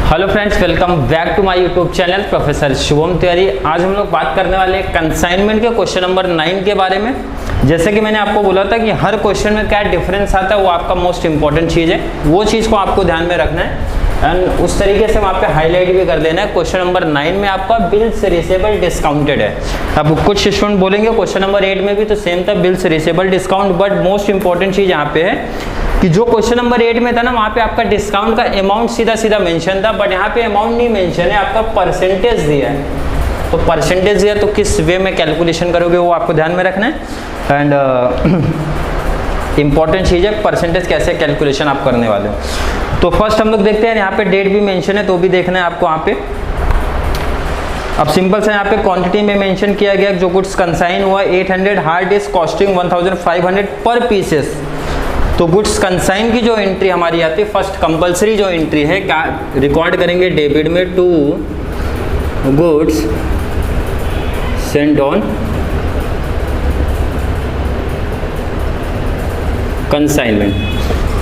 Hello friends, welcome back to my YouTube channel professor Shubham Tiwari. आज हम लोग बात करने वाले हैं कंसाइनमेंट के क्वेश्चन नंबर 9 के बारे में। जैसे कि मैंने आपको बोला था कि हर क्वेश्चन में क्या डिफरेंस आता है, वो आपका मोस्ट इंपॉर्टेंट चीज़ है, वो चीज़ को आपको ध्यान में रखना है एंड उस तरीके से वहाँ पे हाईलाइट भी कर देना है। क्वेश्चन नंबर 9 में आपका बिल्स रिसीवेबल डिस्काउंटेड है। अब कुछ स्टूडेंट बोलेंगे क्वेश्चन नंबर 8 में भी तो सेम था, bills receivable discount, but most important चीज़ यहाँ पे है कि जो क्वेश्चन नंबर 8 में था ना, वहाँ पे आपका डिस्काउंट का अमाउंट सीधा सीधा मेंशन था, बट यहाँ पे अमाउंट नहीं मेंशन है, आपका परसेंटेज दिया है। तो परसेंटेज दिया तो किस वे में कैलकुलेशन करोगे वो आपको ध्यान में रखना है एंड इंपॉर्टेंट चीज़ है परसेंटेज कैसे कैलकुलेशन आप करने वाले हो। तो फर्स्ट हम लोग देखते हैं, यहाँ पे डेट भी मेंशन है तो भी देखना है आपको। यहाँ पे अब सिंपल से यहाँ पे क्वांटिटी में मेंशन किया गया जो गुड्स कंसाइन हुआ 800, हार्ड डिस्क कॉस्टिंग 1500 पर पीसेस। तो गुड्स कंसाइन की जो एंट्री हमारी आती है, फर्स्ट कंपलसरी जो एंट्री है क्या रिकॉर्ड करेंगे डेबिट में, to goods send on consignment.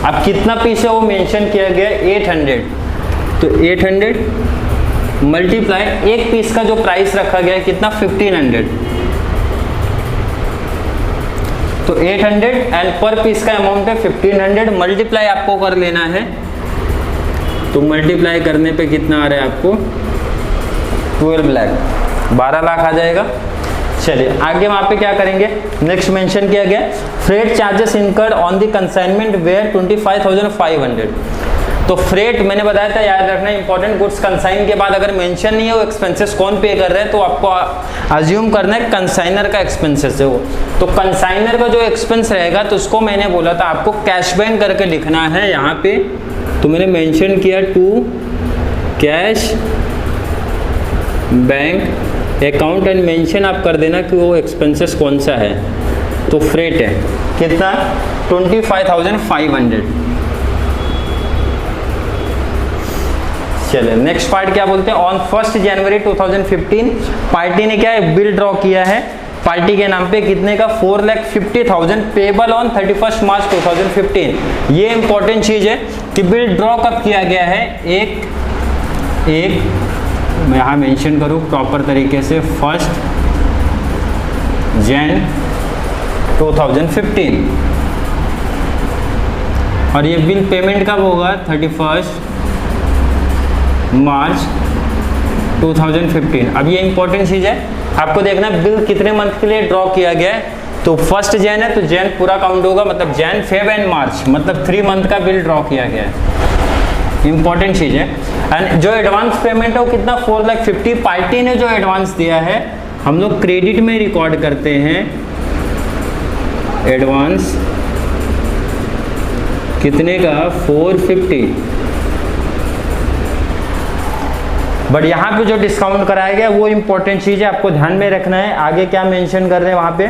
अब कितना पीस है वो मेंशन किया गया 800, तो 800 मल्टीप्लाई एक पीस का जो प्राइस रखा गया है कितना 1500, तो 800 एंड पर पीस का अमाउंट है 1500, मल्टीप्लाई आपको कर लेना है। तो मल्टीप्लाई करने पे कितना आ रहा है आपको 12 लाख, 12 लाख आ जाएगा। चलिए आगे वहाँ पे क्या करेंगे, नेक्स्ट मेंशन किया गया freight charges incurred on the consignment were 25,500। तो फ्रेट मैंने बताया था, याद रखना इंपॉर्टेंट, गुड्स कंसाइन के बाद अगर मेंशन नहीं है वो एक्सपेंसेस कौन पे कर रहे हैं, तो आपको अज्यूम करना है कंसाइनर का एक्सपेंसेस है वो। तो कंसाइनर का जो एक्सपेंस रहेगा तो उसको मैंने बोला था आपको कैश बैंक करके लिखना है यहाँ पे। तो मैंने मेंशन किया to cash bank account and mention आप कर देना कि वो एक्सपेंसेस कौन सा है। तो फ्रेट है कितना 25,500। चलिए नेक्स्ट पार्ट क्या बोलते हैं, ऑन 1 जनवरी 2015 पार्टी ने क्या है बिल ड्रॉ किया है पार्टी के नाम पे कितने का 4,50,000 पेबल ऑन 31 मार्च 2015। ये इंपॉर्टेंट चीज है कि बिल ड्रॉ कब किया गया है, एक मैं यहाँ मेंशन करूँ प्रॉपर तरीके से 1 जन 2015 और ये बिल पेमेंट कब होगा 31 मार्च 2015। अब ये इंपॉर्टेंट चीज़ है आपको देखना बिल कितने मंथ के लिए ड्रॉ किया गया है। तो 1 जैन है तो जैन पूरा काउंट होगा, मतलब जैन फेब एंड मार्च, मतलब 3 मंथ का बिल ड्रॉ किया गया है। इंपॉर्टेंट चीज़ है एंड जो एडवांस पेमेंट है वो कितना 4,50,000 पार्टी ने जो एडवांस दिया है हम लोग क्रेडिट में रिकॉर्ड करते हैं। एडवांस कितने का 450, बट यहाँ पे जो डिस्काउंट कराया गया वो इंपॉर्टेंट चीज़ है आपको ध्यान में रखना है। आगे क्या मेंशन कर रहे हैं वहाँ पे,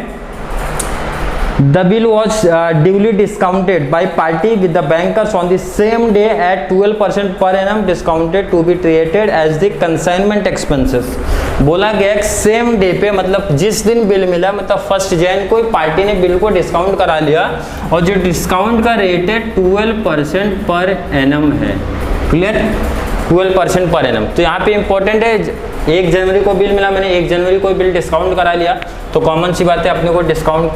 the bill was duly discounted by party with the bankers on the same day at 12% per annum discounted to be treated as the consignment expenses. बोला गया सेम डे पे, मतलब जिस दिन बिल मिला, मतलब 1 जैन को पार्टी ने बिल को डिस्काउंट करा लिया और जो डिस्काउंट का रेट है 12% पर एनम है। Clear, 12% per annum. तो यहाँ पे इंपॉर्टेंट है 1 जनवरी को बिल मिला, मैंने 1 जनवरी को बिल डिस्काउंट करा लिया तो कॉमन सी बात है अपने को डिस्काउंट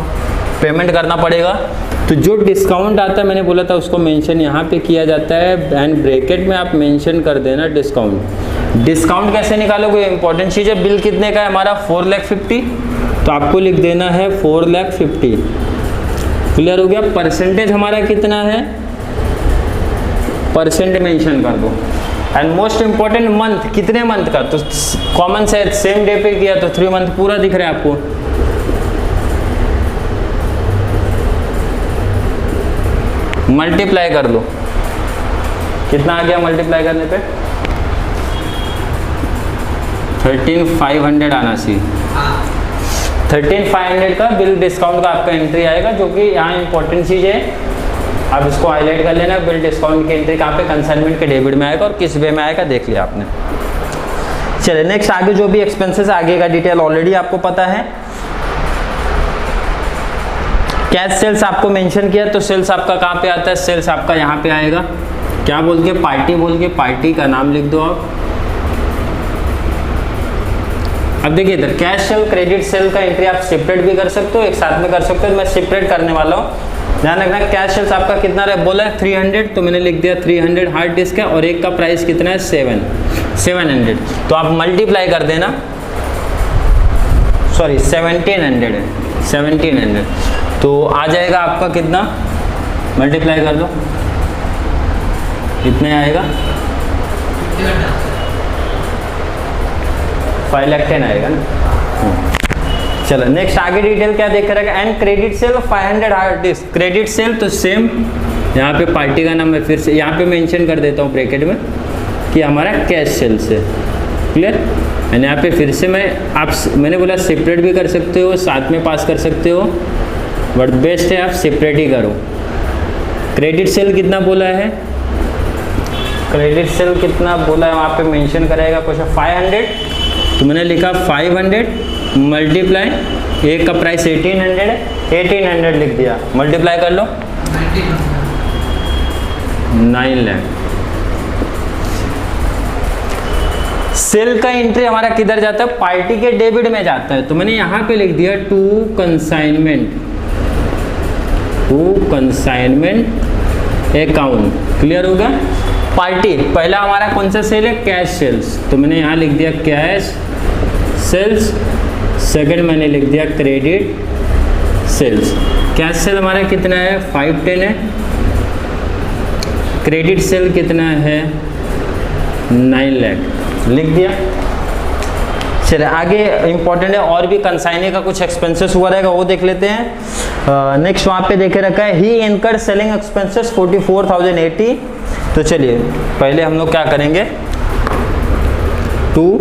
पेमेंट करना पड़ेगा। तो जो डिस्काउंट आता है मैंने बोला था उसको मेंशन यहाँ पे किया जाता है एंड ब्रैकेट में आप मेंशन कर देना डिस्काउंट। डिस्काउंट कैसे निकालोगे इंपॉर्टेंट चीज़ है। बिल कितने का है हमारा 4,50,000, तो आपको लिख देना है 4,50,000। क्लियर हो गया। परसेंटेज हमारा कितना है, परसेंट मेंशन कर दो एंड मोस्ट इंपॉर्टेंट मंथ, कितने मंथ का, तो कॉमन से सेम डे पे किया तो 3 मंथ पूरा दिख रहा है आपको। मल्टीप्लाई कर दो, कितना आ गया मल्टीप्लाई करने पे 13,500 आना चाहिए। 13,500 का बिल डिस्काउंट का आपका एंट्री आएगा, जो कि यहाँ इंपॉर्टेंट चीज़ है, आप इसको हाईलाइट कर लेना। बिल डिस्काउंट की एंट्री कहाँ पे, कंसाइनमेंट के डेबिट में आएगा और किस वे में आएगा देख लिया आपने। चलिए नेक्स्ट आगे जो भी एक्सपेंसेस आगे का डिटेल ऑलरेडी आपको पता है। कैश सेल्स आपको मेंशन किया, तो सेल्स आपका कहाँ पे आता है, सेल्स आपका यहाँ पे आएगा। क्या बोल के, पार्टी बोल के पार्टी का नाम लिख दो आप। अब देखिए इधर कैश सेल क्रेडिट सेल का एंट्री आप सेपरेट भी कर सकते हो, एक साथ में कर सकते हो। मैं सेपरेट करने वाला हूँ। ध्यान रखना कैश सेल्स आपका कितना रहा, बोला है 300, तो मैंने लिख दिया 300 हार्ड डिस्क है, और एक का प्राइस कितना है 700। तो आप मल्टीप्लाई कर देना, सॉरी 1700 है, 1700, तो आ जाएगा आपका कितना, मल्टीप्लाई कर दो, कितने आएगा, 5,10,000 आएगा ना। चलो नेक्स्ट आगे डिटेल क्या देख रखा है, and credit sale 500 hard disk, credit sale तो सेम, यहाँ पे पार्टी का नाम मैं फिर से यहाँ पे मेंशन कर देता हूँ ब्रैकेट में कि हमारा कैश सेल से, क्लियर। एंड यहाँ पे फिर से मैंने बोला सेपरेट भी कर सकते हो, साथ में पास कर सकते हो, बट बेस्ट है आप सेपरेट ही करो। क्रेडिट सेल कितना बोला है, क्रेडिट सेल कितना बोला है वहाँ पे मेंशन करेगा कुछ 500, तो मैंने लिखा 500 मल्टीप्लाई, एक का प्राइस 1800 है, 1800 लिख दिया, मल्टीप्लाई कर लो 9 लाख। सेल का एंट्री हमारा किधर जाता है, पार्टी के डेबिट में जाता है, तो मैंने यहाँ पे लिख दिया टू कंसाइनमेंट अकाउंट, क्लियर होगा। पार्टी पहला हमारा कौन सा सेल है, कैश सेल्स, तो मैंने यहाँ लिख दिया कैश सेल्स, सेकंड मैंने लिख दिया क्रेडिट सेल्स। कैश सेल हमारा कितना है 510 है, क्रेडिट सेल कितना है 9 लाख, लिख दिया। चलिए आगे इंपॉर्टेंट है, और भी कंसाइने का कुछ एक्सपेंसेस हुआ रहेगा वो देख लेते हैं। नेक्स्ट वहाँ पे देखे रखा है ही इनकर्ड सेलिंग एक्सपेंसेस 44,080। तो चलिए पहले हम लोग क्या करेंगे, टू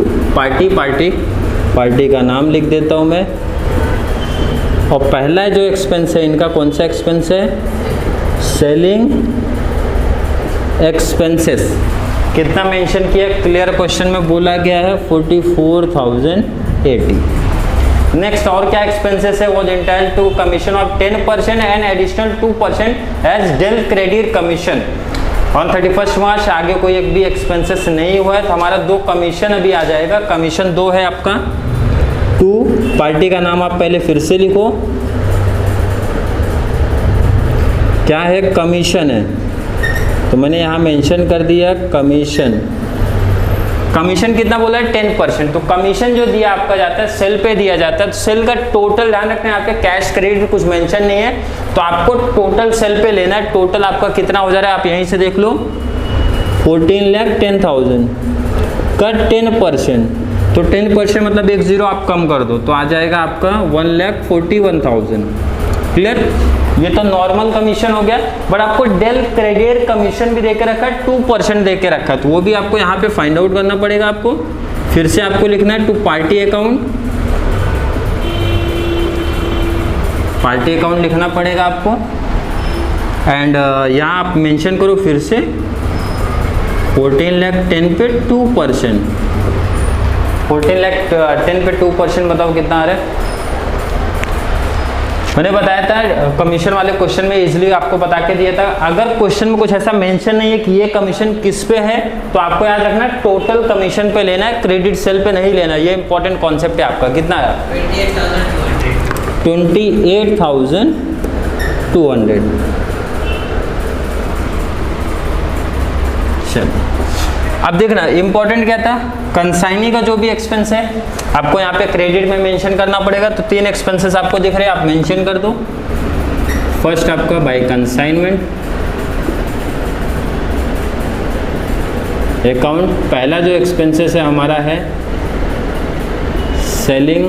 पार्टी का नाम लिख देता हूँ मैं, और पहला जो एक्सपेंस है इनका कौन सा एक्सपेंस है, सेलिंग एक्सपेंसेस, कितना मेंशन किया, क्लियर क्वेश्चन में बोला गया है 44,080। नेक्स्ट और क्या एक्सपेंसेस है, वो entitled to commission of 10% and additional 2% as del credit commission on 31 March. आगे कोई एक भी एक्सपेंसेस नहीं हुआ है, तो हमारा 2 कमीशन अभी आ जाएगा, कमीशन 2 है आपका। 2 पार्टी का नाम आप पहले फिर से लिखो, क्या है, कमीशन है, तो मैंने यहाँ मेंशन कर दिया कमीशन। कमीशन कितना बोला है 10%, तो कमीशन जो दिया आपका जाता है सेल पे दिया जाता है, तो सेल का टोटल ध्यान रखना है, आपके कैश क्रेडिट कुछ मेंशन नहीं है, तो आपको टोटल सेल पे लेना है। टोटल आपका कितना हो जा रहा है आप यहीं से देख लो, 14,10,000 का 10%, तो 10% मतलब 1 0 आप कम कर दो, तो आ जाएगा आपका 1,41,000, क्लियर। ये तो नॉर्मल कमीशन हो गया, बट आपको डेल क्रेडिट कमीशन भी देके रखा है, 2% देके रखा है, तो वो भी आपको यहाँ पे फाइंड आउट करना पड़ेगा। आपको फिर से आपको लिखना है टू पार्टी अकाउंट लिखना पड़ेगा आपको, एंड यहाँ आप मेंशन करो फिर से 14,10,000 पे 2%, 14,10,000 पे 2% बताओ कितना आ रहा है। मैंने बताया था कमीशन वाले क्वेश्चन में इजीली आपको बता के दिया था, अगर क्वेश्चन में कुछ ऐसा मेंशन नहीं है कि ये कमीशन किस पे है, तो आपको याद रखना है टोटल कमीशन पे लेना है, क्रेडिट सेल पे नहीं लेना। ये इंपॉर्टेंट कॉन्सेप्ट है आपका। कितना है 28,200। चलो अब देखना इंपॉर्टेंट क्या था, कंसाइनी का जो भी एक्सपेंस है आपको यहाँ पे क्रेडिट में मेंशन करना पड़ेगा। तो 3 एक्सपेंसेस आपको दिख रहे हैं, आप मेंशन कर दो। फर्स्ट आपका बाय कंसाइनमेंट अकाउंट, पहला जो एक्सपेंसेस है हमारा है सेलिंग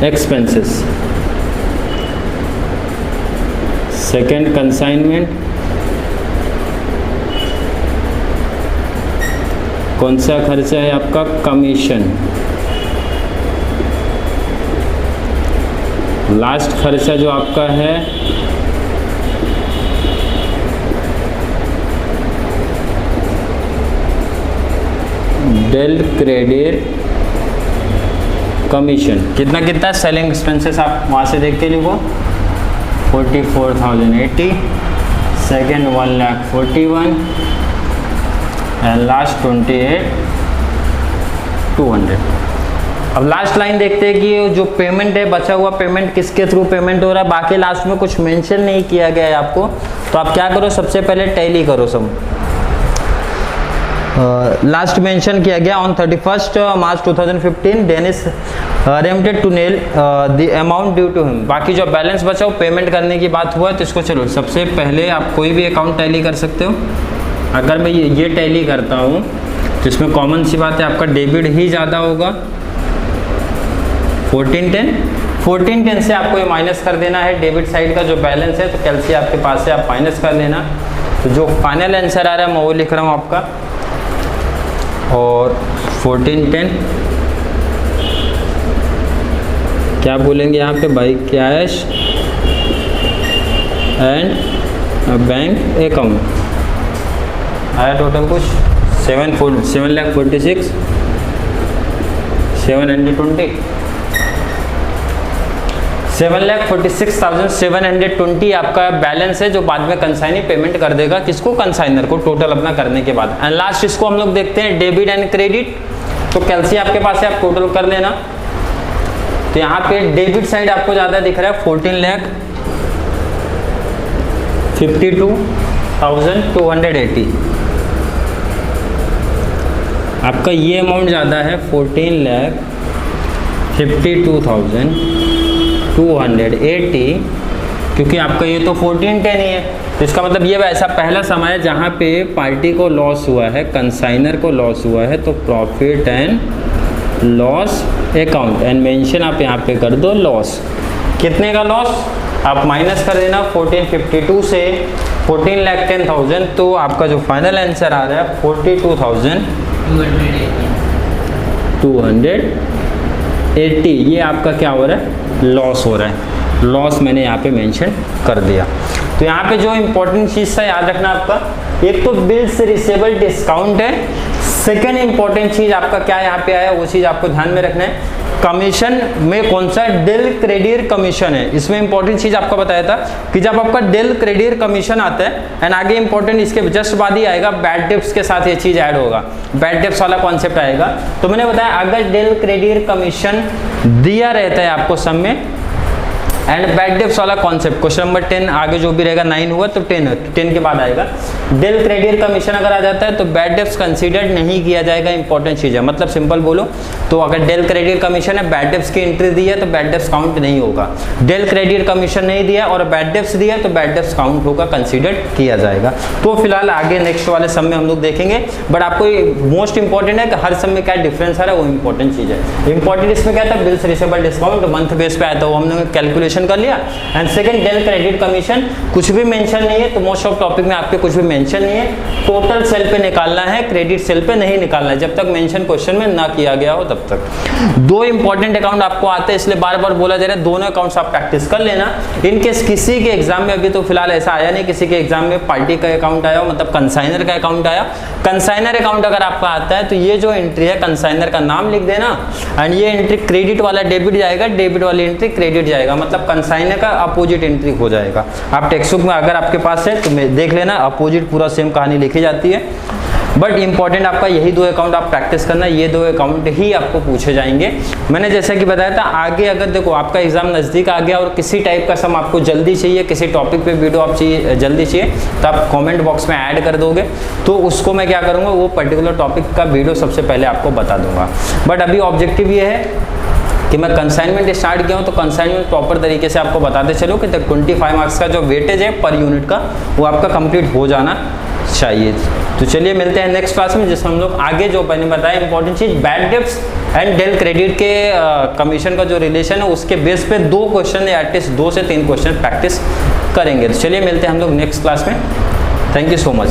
एक्सपेंसेस, सेकंड कंसाइनमेंट, कौन सा खर्चा है आपका, कमीशन, लास्ट खर्चा जो आपका है डेल क्रेडिट कमीशन। कितना कितना सेलिंग एक्सपेंसेस आप वहाँ से देख के लिखो 44,080, सेकेंड 1,41,000 एंड लास्ट 28,200। अब लास्ट लाइन देखते हैं कि जो पेमेंट है, बचा हुआ पेमेंट किसके थ्रू पेमेंट हो रहा है। बाकी लास्ट में कुछ मेंशन नहीं किया गया है आपको, तो आप क्या करो, सबसे पहले टैली करो सब। लास्ट मेंशन किया गया on 31 March 2015 Dennis remitted to Nell the amount due to him. बाकी जो बैलेंस बचा वो पेमेंट करने की बात हुआ है, तो इसको चलो सबसे पहले आप कोई भी अकाउंट टैली कर सकते हो। अगर मैं ये टैली करता हूँ तो इसमें कॉमन सी बात है आपका डेबिट ही ज़्यादा होगा। 1410 से आपको ये माइनस कर देना है डेबिट साइड का जो बैलेंस है, तो कैलसी आपके पास है, आप माइनस कर लेना। तो जो फाइनल आंसर आ रहा है मैं वो लिख रहा हूँ आपका, और 1410 क्या बोलेंगे यहाँ पे भाई, कैश एंड बैंक अकाउंट आया टोटल कुछ 7,46,720 7,46,720 आपका बैलेंस है, जो बाद में कंसाइनी पेमेंट कर देगा किसको, कंसाइनर को, टोटल अपना करने के बाद। एंड लास्ट इसको हम लोग देखते हैं डेबिट एंड क्रेडिट। तो कैलसी आपके पास है, आप टोटल कर लेना। तो यहाँ पे डेबिट साइड आपको ज़्यादा दिख रहा है 14,52,280। आपका ये अमाउंट ज़्यादा है 14,52,280, क्योंकि आपका ये तो 1410 ही है। तो इसका मतलब ये ऐसा पहला समय है जहाँ पे पार्टी को लॉस हुआ है, कंसाइनर को लॉस हुआ है, तो profit and loss account and mention आप यहाँ पे कर दो लॉस। कितने का लॉस आप माइनस कर देना 1452 से 14,10,000, तो आपका जो फाइनल आंसर आ रहा है 42,280। ये आपका क्या हो रहा है, लॉस हो रहा है। लॉस मैंने यहाँ पे मेंशन कर दिया। तो यहाँ पे जो इंपॉर्टेंट चीज़ था याद रखना आपका, एक तो बिल्स रिसीवेबल डिस्काउंट है। सेकेंड इंपॉर्टेंट चीज़ आपका क्या यहाँ पे आया, वो चीज़ आपको ध्यान में रखना है। कमीशन में कौन सा, डेल क्रेडिट कमीशन है। इसमें इंपॉर्टेंट चीज़ आपको बताया था कि जब आपका डेल क्रेडिट कमीशन आता है, एंड आगे इंपॉर्टेंट इसके जस्ट बाद ही आएगा, बैड डेब्ट्स के साथ ये चीज़ ऐड होगा, बैड डेब्ट्स वाला कॉन्सेप्ट आएगा। तो मैंने बताया अगर डेल क्रेडिट कमीशन दिया रहता है आपको सब में, एंड बैड डेब्ट्स वाला कॉन्सेप्ट क्वेश्चन नंबर 10 आगे जो भी रहेगा, 9 हुआ तो 10 के बाद आएगा। डेल क्रेडिट कमीशन अगर आ जाता है तो बैड डेब्ट्स कंसीडर नहीं किया जाएगा। इंपॉर्टेंट चीज़ है, मतलब सिंपल बोलो तो अगर डेल क्रेडिट कमीशन है, बैड डेब्ट्स की एंट्री दी है तो बैड डेब्ट्स काउंट नहीं होगा। डेल क्रेडिट कमीशन नहीं दिया और बैड डेब्ट्स दिया तो बैड डेब्ट्स काउंट होगा, कंसीडर किया जाएगा। तो फिलहाल आगे नेक्स्ट वाले सम में हम लोग देखेंगे, बट आपको मोस्ट इंपॉर्टेंट है कि हर सम में क्या डिफरेंस आ रहा है, वो इंपॉर्टेंट चीज़ है। इंपॉर्टेंट इसमें क्या था, bills receivable discount month base पे आया था, वो हमने कैलकुलेशन कर लिया। And second del credit commission कुछ भी मेंशन नहीं है, तो मोस्ट ऑफ टॉपिक में आपके कुछ भी मेंशन नहीं है। टोटल सेल पे निकालना है, क्रेडिट सेल पे नहीं निकालना है, जब तक मेंशन क्वेश्चन में ना किया गया हो तब तक। दो इंपॉर्टेंट अकाउंट आपको आते हैं, इसलिए बार बार बोला जा रहा है दोनों अकाउंट्स आप प्रैक्टिस कर लेना। इनकेस किसी के एग्जाम में, अभी तो फिलहाल ऐसा आया नहीं, किसी के एग्जाम में पार्टी का अकाउंट आया, मतलब कंसाइनर का अकाउंट आया। कंसाइनर अकाउंट अगर आपका आता है तो ये जो एंट्री है कंसाइनर का नाम लिख देना, एंड ये एंट्री क्रेडिट वाला डेबिट जाएगा, डेबिट वाली एंट्री क्रेडिट जाएगा, मतलब कंसाइनर का अपोजिट एंट्री हो जाएगा। आप टेक्स्ट बुक में अगर आपके पास है तो देख लेना, अपोजिट पूरा सेम कहानी लिखी जाती है। बट इंपॉर्टेंट आपका यही दो अकाउंट आप प्रैक्टिस करना, ये दो अकाउंट ही आपको पूछे जाएंगे। मैंने जैसा कि बताया था, आगे अगर देखो आपका एग्जाम नज़दीक आ गया और किसी टाइप का सम आपको जल्दी चाहिए, किसी टॉपिक पे वीडियो आप चाहिए जल्दी चाहिए, तो आप कमेंट बॉक्स में ऐड कर दोगे, तो उसको मैं क्या करूँगा, वो पर्टिकुलर टॉपिक का वीडियो सबसे पहले आपको बता दूंगा। बट अभी ऑब्जेक्टिव ये है कि मैं कंसाइनमेंट स्टार्ट किया हूँ, तो कंसाइनमेंट प्रॉपर तरीके से आपको बताते चलो कि 25 मार्क्स का जो वेटेज है पर यूनिट का, वो आपका कंप्लीट हो जाना चाहिए। तो चलिए मिलते हैं नेक्स्ट क्लास में, जिसमें हम लोग आगे जो मैंने बताया इंपॉर्टेंट चीज़, bad debts and del credit के कमीशन का जो रिलेशन है, उसके बेस पे 2 क्वेश्चन या एटलीस्ट 2 से 3 क्वेश्चन प्रैक्टिस करेंगे। तो चलिए मिलते हैं हम लोग नेक्स्ट क्लास में। Thank you so much.